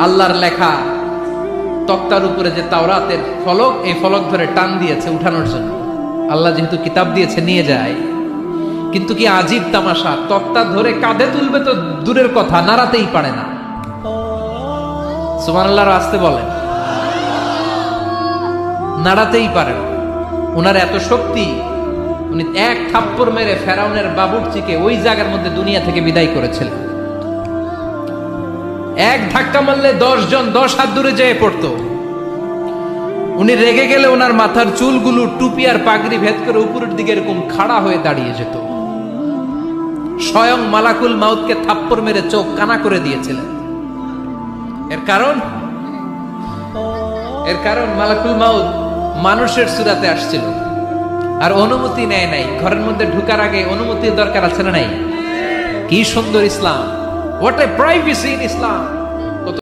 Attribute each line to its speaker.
Speaker 1: আল্লাহর লেখা তক্তার উপরে যে তাওরাতের ফলক, এই ফলক ধরে টান দিয়েছে উঠানোর জন্য। আল্লাহ যেহেতু কিতাব দিয়েছে নিয়ে যায়, কিন্তু কি আজীব তামাশা, তক্তা ধরে কাঁধে তুলবে তো দূরের কথা, নাড়াতেই পারে না। সুবহানাল্লাহর আসতে বলেন, নাড়াতেই পারে না। উনার এত শক্তি, উনি এক থাপ্পড় মেরে ফেরাউনের বাবুর্চিকে ওই জায়গার মধ্যে দুনিয়া থেকে বিদায় করেছিলেন। এক ধাক্কা মারলে 10 জন 10 হাত দূরে যেয়ে পড়তো। উনি রেগে গেলে ওনার মাথার চুলগুলো টুপি আর পাগড়ি ভেদ করে উপরের দিকে এরকম খাড়া হয়ে দাঁড়িয়ে যেত। স্বয়ং মালাকুল মাউতকে থাপ্পড় মেরে চোখ কানা করে দিয়েছিলেন। এর কারণ মালাকুল মাউত মানুষের সুরাতে আসছিল, আর অনুমতি নেয় নাই। ঘরের মধ্যে ঢুকার আগে অনুমতির দরকার আছে না নাই? কি সুন্দর ইসলাম! What a privacy in Islam!